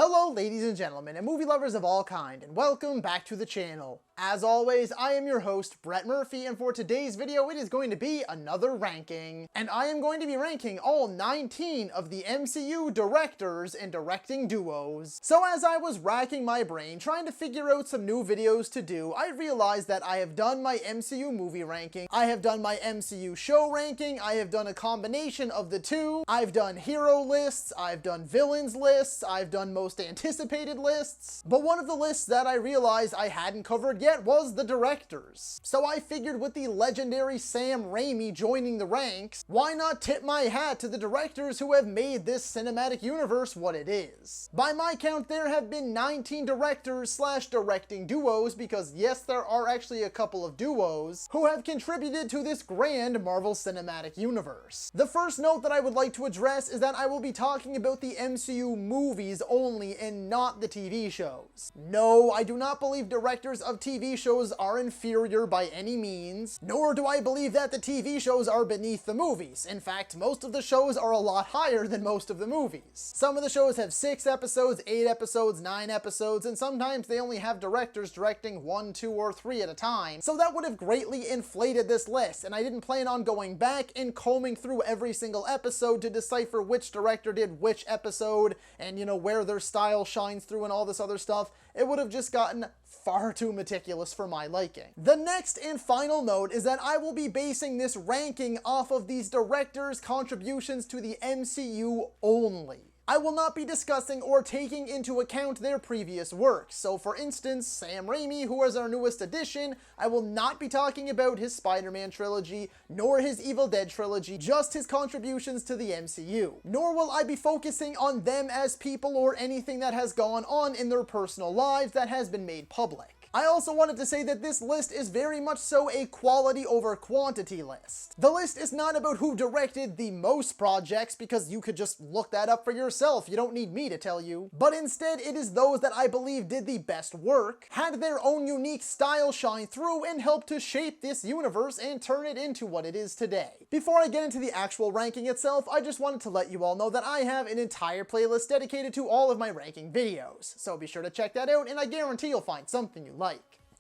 Hello ladies and gentlemen, and movie lovers of all kind, and welcome back to the channel. As always, I am your host, Brett Murphy, and for today's video, it is going to be another ranking. And I am going to be ranking all 19 of the MCU directors and directing duos. So as I was racking my brain, trying to figure out some new videos to do, I realized that I have done my MCU movie ranking, I have done my MCU show ranking, I have done a combination of the two, I've done hero lists, I've done villains lists, I've done most anticipated lists, but one of the lists that I realized I hadn't covered yet was the directors. So I figured with the legendary Sam Raimi joining the ranks, why not tip my hat to the directors who have made this cinematic universe what it is. By my count, there have been 19 directors slash directing duos, because yes, there are actually a couple of duos who have contributed to this grand Marvel Cinematic Universe. The first note that I would like to address is that I will be talking about the MCU movies only and not the TV shows. No, I do not believe directors of TV shows are inferior by any means, nor do I believe that the TV shows are beneath the movies. In fact, most of the shows are a lot higher than most of the movies. Some of the shows have 6 episodes, 8 episodes, 9 episodes, and sometimes they only have directors directing 1, 2, or 3 at a time, so that would have greatly inflated this list, and I didn't plan on going back and combing through every single episode to decipher which director did which episode, and you know, where their style shines through and all this other stuff. It would have just gotten far too meticulous for my liking. The next and final note is that I will be basing this ranking off of these directors' contributions to the MCU only. I will not be discussing or taking into account their previous works. So for instance, Sam Raimi, who is our newest addition, I will not be talking about his Spider-Man trilogy, nor his Evil Dead trilogy, just his contributions to the MCU. Nor will I be focusing on them as people or anything that has gone on in their personal lives that has been made public. I also wanted to say that this list is very much so a quality over quantity list. The list is not about who directed the most projects, because you could just look that up for yourself, you don't need me to tell you. But instead, it is those that I believe did the best work, had their own unique style shine through, and helped to shape this universe and turn it into what it is today. Before I get into the actual ranking itself, I just wanted to let you all know that I have an entire playlist dedicated to all of my ranking videos, so be sure to check that out, and I guarantee you'll find something you like.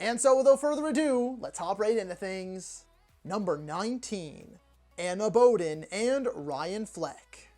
And so without further ado, let's hop right into things. Number 19, Anna Boden and Ryan Fleck.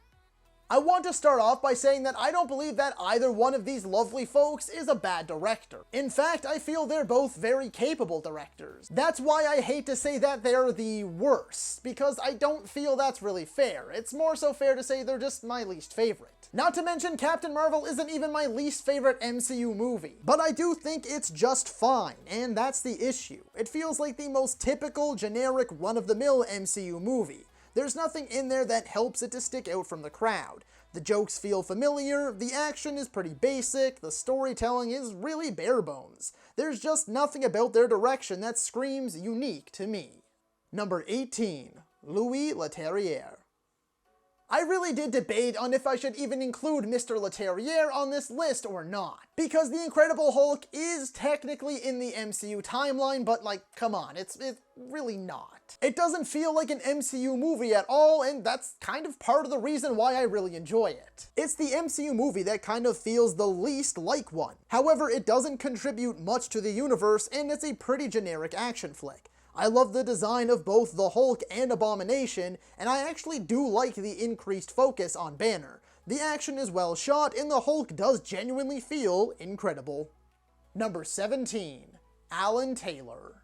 I want to start off by saying that I don't believe that either one of these lovely folks is a bad director. In fact, I feel they're both very capable directors. That's why I hate to say that they're the worst, because I don't feel that's really fair. It's more so fair to say they're just my least favorite. Not to mention, Captain Marvel isn't even my least favorite MCU movie, but I do think it's just fine, and that's the issue. It feels like the most typical, generic, run-of-the-mill MCU movie. There's nothing in there that helps it to stick out from the crowd. The jokes feel familiar, the action is pretty basic, the storytelling is really bare bones. There's just nothing about their direction that screams unique to me. Number 18, Louis Leterrier. I really did debate on if I should even include Mr. Leterrier on this list or not, because The Incredible Hulk is technically in the MCU timeline, but like, come on, it's really not. It doesn't feel like an MCU movie at all, and that's kind of part of the reason why I really enjoy it. It's the MCU movie that kind of feels the least like one. However, it doesn't contribute much to the universe, and it's a pretty generic action flick. I love the design of both the Hulk and Abomination, and I actually do like the increased focus on Banner. The action is well shot, and the Hulk does genuinely feel incredible. Number 17, Alan Taylor.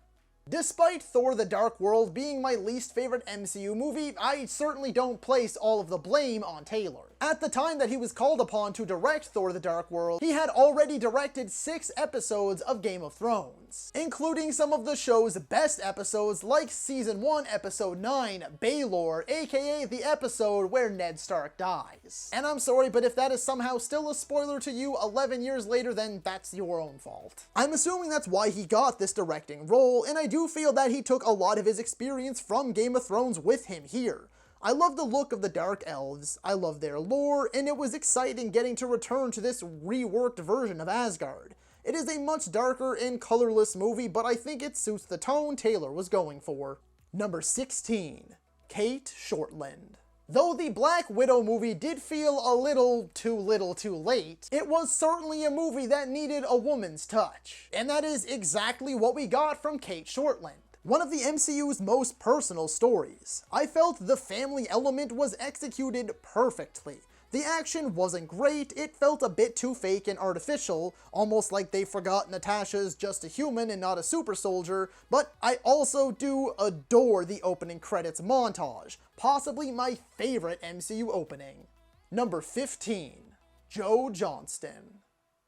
Despite Thor: The Dark World being my least favorite MCU movie, I certainly don't place all of the blame on Taylor. At the time that he was called upon to direct Thor: The Dark World, he had already directed 6 episodes of Game of Thrones, including some of the show's best episodes like Season 1, Episode 9, Baelor, aka the episode where Ned Stark dies. And I'm sorry, but if that is somehow still a spoiler to you 11 years later, then that's your own fault. I'm assuming that's why he got this directing role, and I do feel that he took a lot of his experience from Game of Thrones with him here. I love the look of the Dark Elves, I love their lore, and it was exciting getting to return to this reworked version of Asgard. It is a much darker and colorless movie, but I think it suits the tone Taylor was going for. Number 16, Kate Shortland. Though the Black Widow movie did feel a little too late, it was certainly a movie that needed a woman's touch. And that is exactly what we got from Kate Shortland. One of the MCU's most personal stories. I felt the family element was executed perfectly. The action wasn't great, it felt a bit too fake and artificial, almost like they forgot Natasha's just a human and not a super soldier, but I also do adore the opening credits montage, possibly my favorite MCU opening. Number 15. Joe Johnston.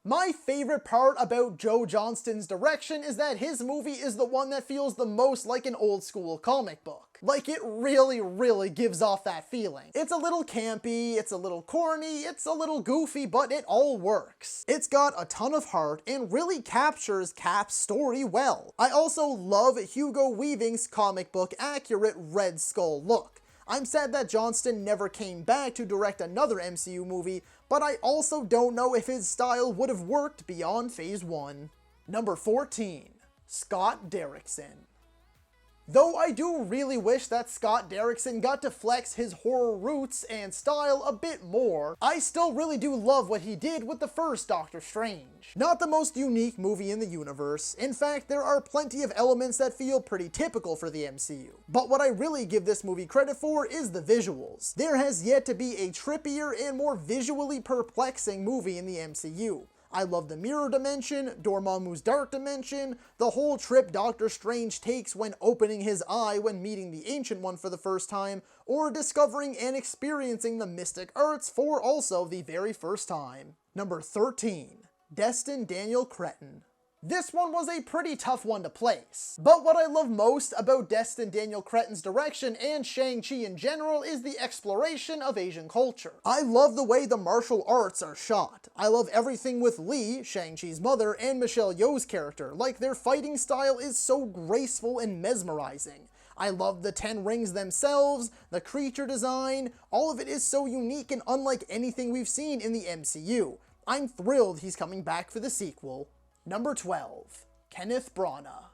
My favorite part about Joe Johnston's direction is that his movie is the one that feels the most like an old school comic book. Like, it really gives off that feeling. It's a little campy, it's a little corny, it's a little goofy, but it all works. It's got a ton of heart and really captures Cap's story well. I also love Hugo Weaving's comic book accurate Red Skull look. I'm sad that Johnston never came back to direct another MCU movie, but I also don't know if his style would have worked beyond Phase 1. Number 14. Scott Derrickson. Though I do really wish that Scott Derrickson got to flex his horror roots and style a bit more, I still really do love what he did with the first Doctor Strange. Not the most unique movie in the universe. In fact, there are plenty of elements that feel pretty typical for the MCU. But what I really give this movie credit for is the visuals. There has yet to be a trippier and more visually perplexing movie in the MCU. I love the mirror dimension, Dormammu's dark dimension, the whole trip Doctor Strange takes when opening his eye when meeting the Ancient One for the first time, or discovering and experiencing the mystic arts for also the very first time. Number 13. Destin Daniel Cretin. This one was a pretty tough one to place, but what I love most about Destin Daniel Cretin's direction and Shang-Chi in general is the exploration of Asian culture. I love the way the martial arts are shot. I love everything with Lee, Shang-Chi's mother, and Michelle Yeoh's character, like their fighting style is so graceful and mesmerizing. I love the 10 rings themselves, the creature design, all of it is so unique and unlike anything we've seen in the MCU. I'm thrilled he's coming back for the sequel. Number 12. Kenneth Branagh.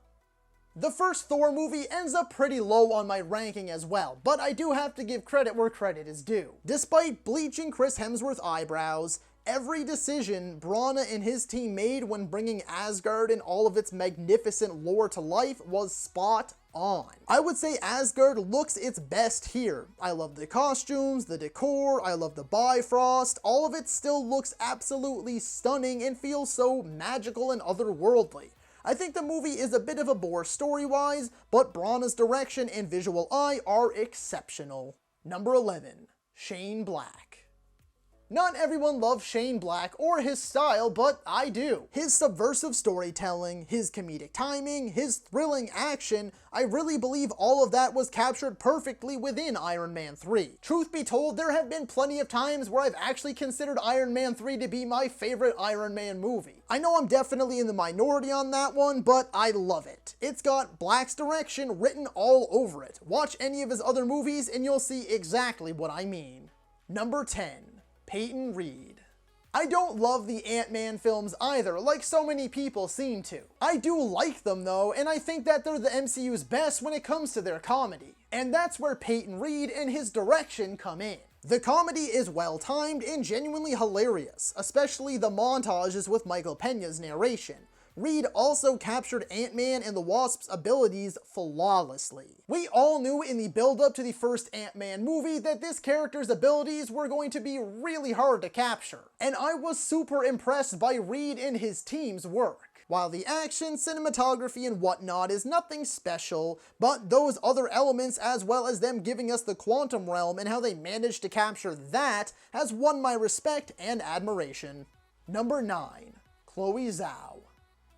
The first Thor movie ends up pretty low on my ranking as well, but I do have to give credit where credit is due. Despite bleaching Chris Hemsworth's eyebrows, every decision Branagh and his team made when bringing Asgard and all of its magnificent lore to life was spot on. I would say Asgard looks its best here. I love the costumes, the decor, I love the Bifrost, all of it still looks absolutely stunning and feels so magical and otherworldly. I think the movie is a bit of a bore story-wise, but Branagh's direction and visual eye are exceptional. Number 11. Shane Black. Not everyone loves Shane Black or his style, but I do. His subversive storytelling, his comedic timing, his thrilling action, I really believe all of that was captured perfectly within Iron Man 3. Truth be told, there have been plenty of times where I've actually considered Iron Man 3 to be my favorite Iron Man movie. I know I'm definitely in the minority on that one, but I love it. It's got Black's direction written all over it. Watch any of his other movies and you'll see exactly what I mean. Number 10. Peyton Reed. I don't love the Ant-Man films either, like so many people seem to. I do like them though, and I think that they're the MCU's best when it comes to their comedy. And that's where Peyton Reed and his direction come in. The comedy is well-timed and genuinely hilarious, especially the montages with Michael Peña's narration. Reed also captured Ant-Man and the Wasp's abilities flawlessly. We all knew in the build-up to the first Ant-Man movie that this character's abilities were going to be really hard to capture, and I was super impressed by Reed and his team's work. While the action, cinematography, and whatnot is nothing special, but those other elements as well as them giving us the quantum realm and how they managed to capture that has won my respect and admiration. Number 9. Chloe Zhao.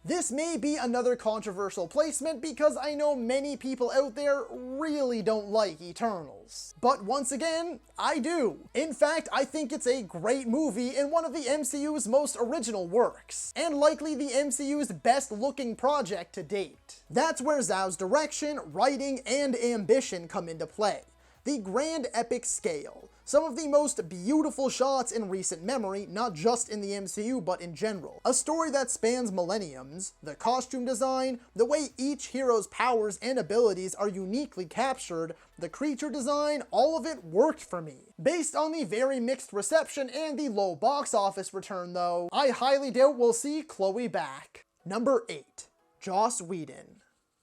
This may be another controversial placement because I know many people out there really don't like Eternals. But once again, I do. In fact, I think it's a great movie and one of the MCU's most original works, and likely the MCU's best looking project to date. That's where Zhao's direction, writing, and ambition come into play. the grand epic scale, some of the most beautiful shots in recent memory, not just in the MCU but in general, a story that spans millenniums, the costume design, the way each hero's powers and abilities are uniquely captured, the creature design, all of it worked for me. Based on the very mixed reception and the low box office return though, I highly doubt we'll see Chloe back. Number 8. Joss Whedon.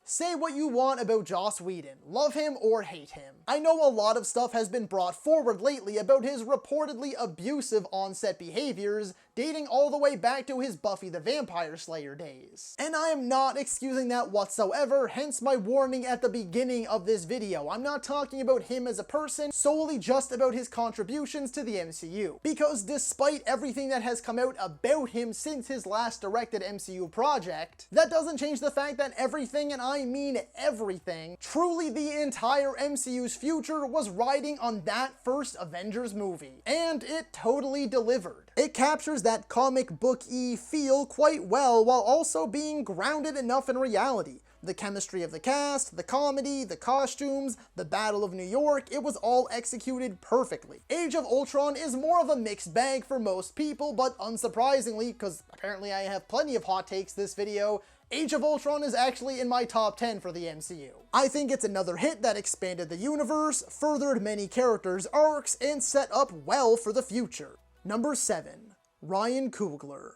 Say what you want about Joss Whedon, love him or hate him. I know a lot of stuff has been brought forward lately about his reportedly abusive on-set behaviors, dating all the way back to his Buffy the Vampire Slayer days. And I am not excusing that whatsoever, hence my warning at the beginning of this video. I'm not talking about him as a person, solely just about his contributions to the MCU. Because despite everything that has come out about him since his last directed MCU project, that doesn't change the fact that everything, and I mean everything, truly the entire MCU's future was riding on that first Avengers movie. And it totally delivered. It captures that comic book-y feel quite well while also being grounded enough in reality. The chemistry of the cast, the comedy, the costumes, the Battle of New York, it was all executed perfectly. Age of Ultron is more of a mixed bag for most people, but unsurprisingly, because apparently I have plenty of hot takes this video, Age of Ultron is actually in my top 10 for the MCU. I think it's another hit that expanded the universe, furthered many characters' arcs, and set up well for the future. Number 7. Ryan Coogler.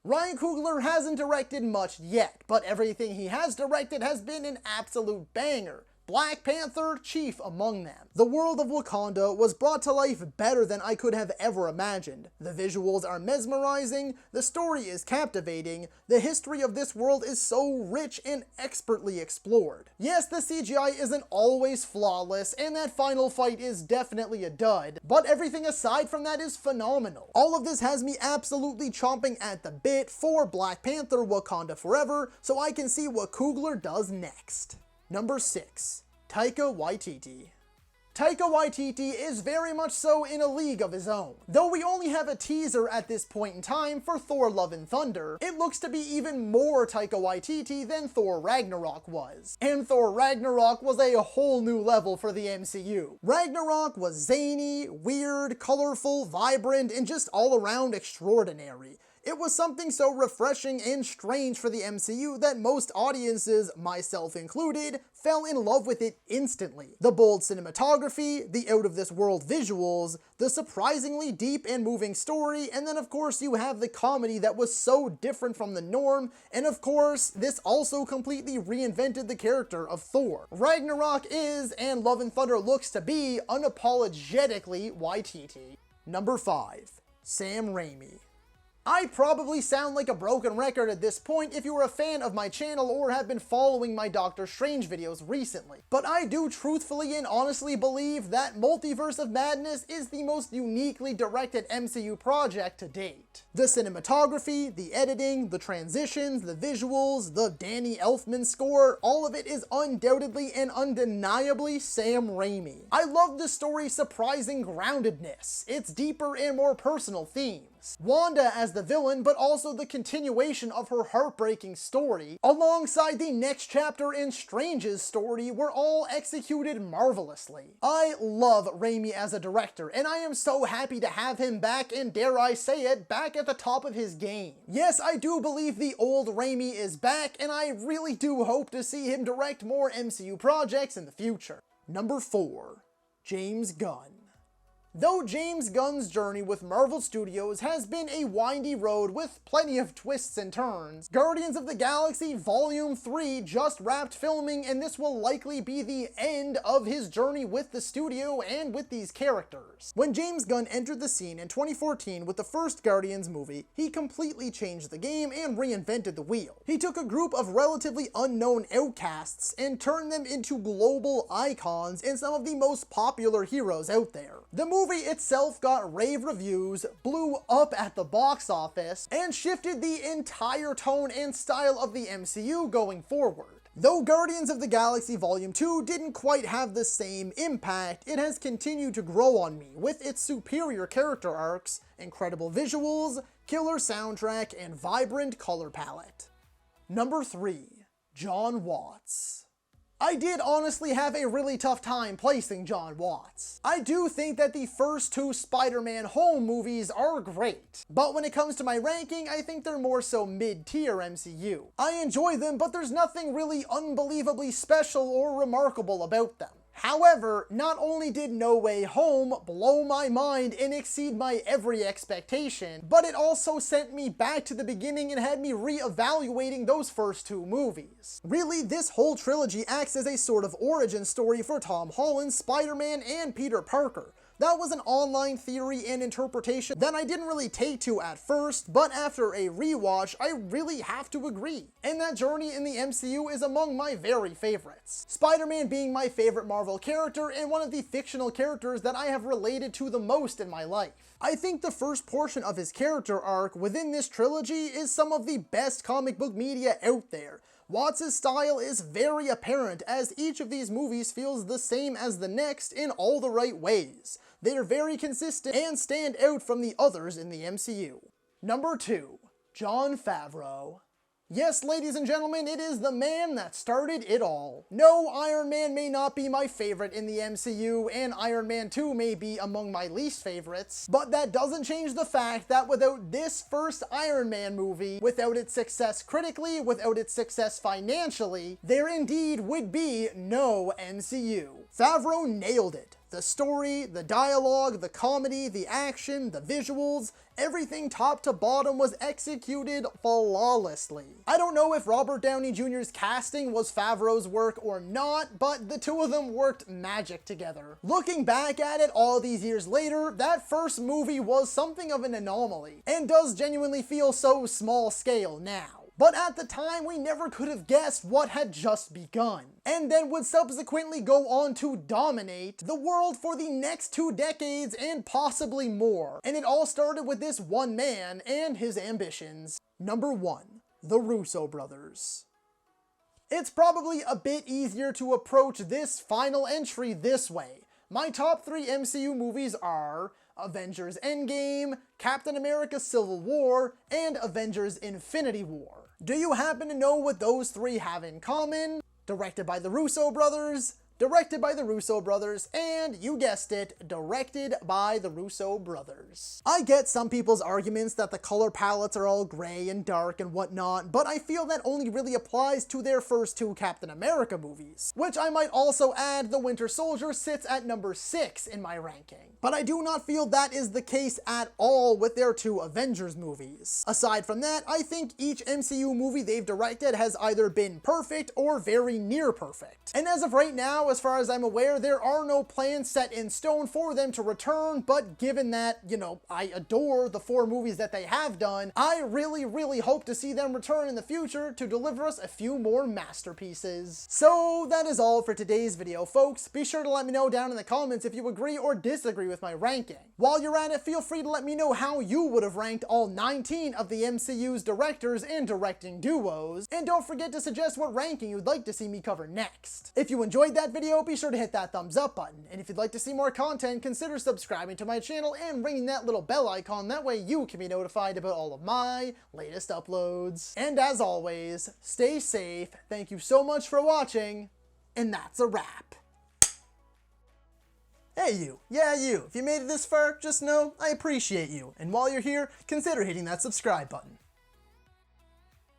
Ryan Coogler hasn't directed much yet, but everything he has directed has been an absolute banger. Black Panther chief among them. The world of Wakanda was brought to life better than I could have ever imagined. The visuals are mesmerizing, the story is captivating, the history of this world is so rich and expertly explored. Yes, the CGI isn't always flawless, and that final fight is definitely a dud, but everything aside from that is phenomenal. All of this has me absolutely chomping at the bit for Black Panther Wakanda Forever, so I can see what Coogler does next. Number 6. Taika Waititi. Taika Waititi is very much so in a league of his own. Though we only have a teaser at this point in time for Thor Love and Thunder, it looks to be even more Taika Waititi than Thor Ragnarok was. And Thor Ragnarok was a whole new level for the MCU. Ragnarok was zany, weird, colorful, vibrant, and just all around extraordinary. It was something so refreshing and strange for the MCU that most audiences, myself included, fell in love with it instantly. The bold cinematography, the out-of-this-world visuals, the surprisingly deep and moving story, and then of course you have the comedy that was so different from the norm, and of course, this also completely reinvented the character of Thor. Ragnarok is, and Love and Thunder looks to be, unapologetically Waititi. Number 5. Sam Raimi. I probably sound like a broken record at this point if you are a fan of my channel or have been following my Doctor Strange videos recently, but I do truthfully and honestly believe that Multiverse of Madness is the most uniquely directed MCU project to date. The cinematography, the editing, the transitions, the visuals, the Danny Elfman score, all of it is undoubtedly and undeniably Sam Raimi. I love the story's surprising groundedness, its deeper and more personal themes. Wanda as the villain, but also the continuation of her heartbreaking story, alongside the next chapter in Strange's story, were all executed marvelously. I love Raimi as a director, and I am so happy to have him back, and dare I say it, back at the top of his game. Yes, I do believe the old Raimi is back, and I really do hope to see him direct more MCU projects in the future. Number 4. James Gunn. Though James Gunn's journey with Marvel Studios has been a windy road with plenty of twists and turns, Guardians of the Galaxy Volume 3 just wrapped filming, and this will likely be the end of his journey with the studio and with these characters. When James Gunn entered the scene in 2014 with the first Guardians movie, he completely changed the game and reinvented the wheel. He took a group of relatively unknown outcasts and turned them into global icons and some of the most popular heroes out there. The movie itself got rave reviews, blew up at the box office, and shifted the entire tone and style of the MCU going forward. Though Guardians of the Galaxy Volume 2 didn't quite have the same impact, it has continued to grow on me with its superior character arcs, incredible visuals, killer soundtrack, and vibrant color palette. Number 3. Jon Watts. I did honestly have a really tough time placing Jon Watts. I do think that the first two Spider-Man Home movies are great, but when it comes to my ranking, I think they're more so mid-tier MCU. I enjoy them, but there's nothing really unbelievably special or remarkable about them. However, not only did No Way Home blow my mind and exceed my every expectation, but it also sent me back to the beginning and had me re-evaluating those first two movies. Really, this whole trilogy acts as a sort of origin story for Tom Holland, Spider-Man, and Peter Parker. That was an online theory and interpretation that I didn't really take to at first, but after a rewatch, I really have to agree. And that journey in the MCU is among my very favorites. Spider-Man being my favorite Marvel character and one of the fictional characters that I have related to the most in my life. I think the first portion of his character arc within this trilogy is some of the best comic book media out there. Watts' style is very apparent as each of these movies feels the same as the next in all the right ways. They are very consistent and stand out from the others in the MCU. Number 2. Jon Favreau. Yes, ladies and gentlemen, it is the man that started it all. No, Iron Man may not be my favorite in the MCU, and Iron Man 2 may be among my least favorites, but that doesn't change the fact that without this first Iron Man movie, without its success critically, without its success financially, there indeed would be no MCU. Favreau nailed it. The story, the dialogue, the comedy, the action, the visuals, everything top to bottom was executed flawlessly. I don't know if Robert Downey Jr.'s casting was Favreau's work or not, but the two of them worked magic together. Looking back at it all these years later, that first movie was something of an anomaly, and does genuinely feel so small scale now. But at the time, we never could have guessed what had just begun, and then would subsequently go on to dominate the world for the next 2 decades and possibly more. And it all started with this one man and his ambitions. Number 1. The Russo Brothers. It's probably a bit easier to approach this final entry this way. My top 3 MCU movies are Avengers Endgame, Captain America Civil War, and Avengers Infinity War. Do you happen to know what those 3 have in common? Directed by the Russo Brothers, directed by the Russo Brothers, and you guessed it, directed by the Russo Brothers. I get some people's arguments that the color palettes are all gray and dark and whatnot, but I feel that only really applies to their first 2 Captain America movies, which I might also add The Winter Soldier sits at number 6 in my ranking. But I do not feel that is the case at all with their 2 Avengers movies. Aside from that, I think each MCU movie they've directed has either been perfect or very near perfect. And as of right now, as far as I'm aware, there are no plans set in stone for them to return, but given that, I adore the 4 movies that they have done, I really hope to see them return in the future to deliver us a few more masterpieces. So that is all for today's video, folks. Be sure to let me know down in the comments if you agree or disagree with my ranking. While you're at it, feel free to let me know how you would have ranked all 19 of the MCU's directors and directing duos, and don't forget to suggest what ranking you'd like to see me cover next. If you enjoyed that video, be sure to hit that thumbs up button, and if you'd like to see more content, consider subscribing to my channel and ringing that little bell icon, that way you can be notified about all of my latest uploads. And as always, stay safe, thank you so much for watching, and that's a wrap. Hey you, yeah you, if you made it this far, just know I appreciate you, and while you're here, consider hitting that subscribe button.